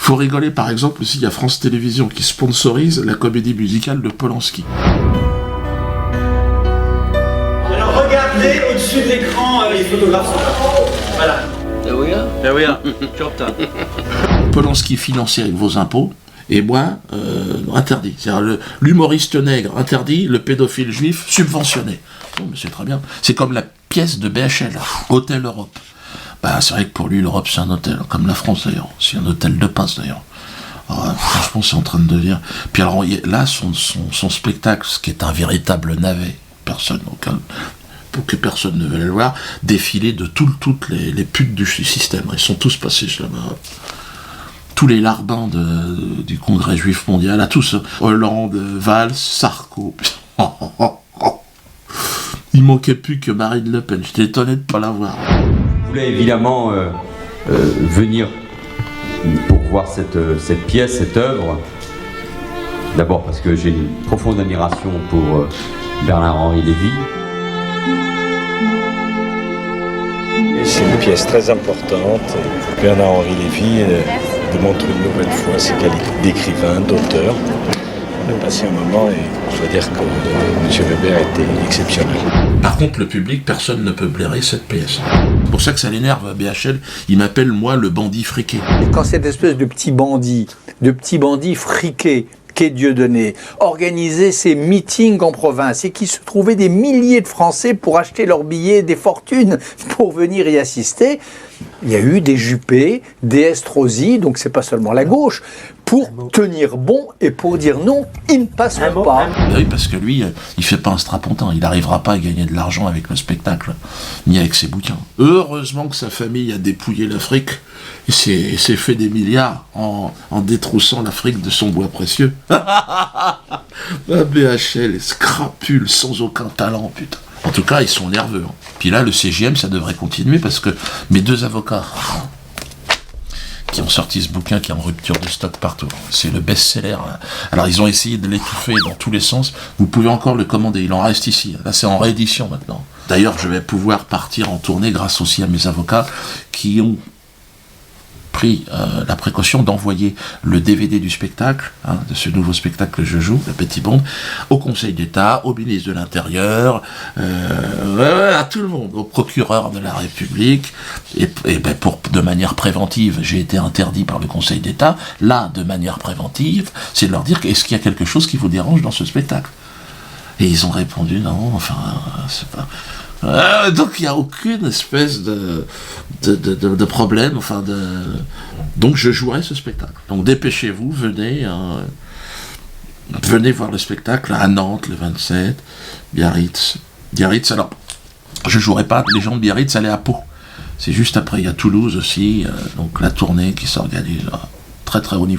Faut rigoler, par exemple, aussi, il y a France Télévisions qui sponsorise la comédie musicale de Polanski. Alors regardez au-dessus de l'écran, les photographes sont là. Voilà. Ah oui, tu obtiens. Polanski financé avec vos impôts, et moi, interdit. C'est-à-dire l'humoriste nègre interdit, le pédophile juif subventionné. Bon, mais c'est très bien. C'est comme la pièce de BHL, Hôtel Europe. Bah, c'est vrai que pour lui, l'Europe, c'est un hôtel, comme la France d'ailleurs. C'est un hôtel de passe d'ailleurs. Alors, franchement, c'est en train de devenir... Puis alors, là, son spectacle, ce qui est un véritable navet, pour que personne ne veuille le voir, défiler de toutes les putes du système. Ils sont tous passés là-bas. Tous les larbins du Congrès juif mondial, à tous. Hollande, Valls, Sarko. Il manquait plus que Marine Le Pen. J'étais étonné de ne pas la voir. Je voulais évidemment venir pour voir cette pièce, cette œuvre. D'abord parce que j'ai une profonde admiration pour Bernard-Henri Lévy. C'est une pièce très importante. Bernard-Henri Lévy démontre une nouvelle fois ses qualités d'écrivain, d'auteur. On a passé un moment et je dois dire que M. Weber était exceptionnel. Par contre, le public, personne ne peut blairer cette pièce. C'est pour ça que ça l'énerve, BHL. Il m'appelle, moi, le bandit friqué. Quand cette espèce de petit bandit friqué, qu'est Dieudonné, organisait ses meetings en province et qui se trouvaient des milliers de Français pour acheter leurs billets, des fortunes pour venir y assister, il y a eu des Juppé, des Estrosi, donc c'est pas seulement la gauche, pour tenir bon et pour dire non, ils ne passeront pas. Oui, parce que lui, il fait pas un strapontin, il n'arrivera pas à gagner de l'argent avec le spectacle, ni avec ses bouquins. Heureusement que sa famille a dépouillé l'Afrique, et s'est fait des milliards en détroussant l'Afrique de son bois précieux. La BHL, les scrapules sans aucun talent, putain. En tout cas, ils sont nerveux. Hein. Puis là, le CGM, ça devrait continuer parce que mes deux avocats qui ont sorti ce bouquin qui est en rupture de stock partout, c'est le best-seller. Là. Alors, ils ont essayé de l'étouffer dans tous les sens. Vous pouvez encore le commander, il en reste ici. Là, c'est en réédition maintenant. D'ailleurs, je vais pouvoir partir en tournée grâce aussi à mes avocats qui ont pris la précaution d'envoyer le DVD du spectacle, de ce nouveau spectacle que je joue, Le Petit Bond, au Conseil d'État, au ministre de l'Intérieur, à tout le monde, au procureur de la République, et ben de manière préventive, j'ai été interdit par le Conseil d'État, là, de manière préventive, c'est de leur dire, est-ce qu'il y a quelque chose qui vous dérange dans ce spectacle ? Et ils ont répondu, non, enfin, c'est pas... donc il n'y a aucune espèce de problème, enfin donc je jouerai ce spectacle. Donc dépêchez-vous, venez voir le spectacle à Nantes le 27, Biarritz, alors je jouerai pas, les gens de Biarritz allaient à Pau, c'est juste après, il y a Toulouse aussi, donc la tournée qui s'organise à très très haut niveau.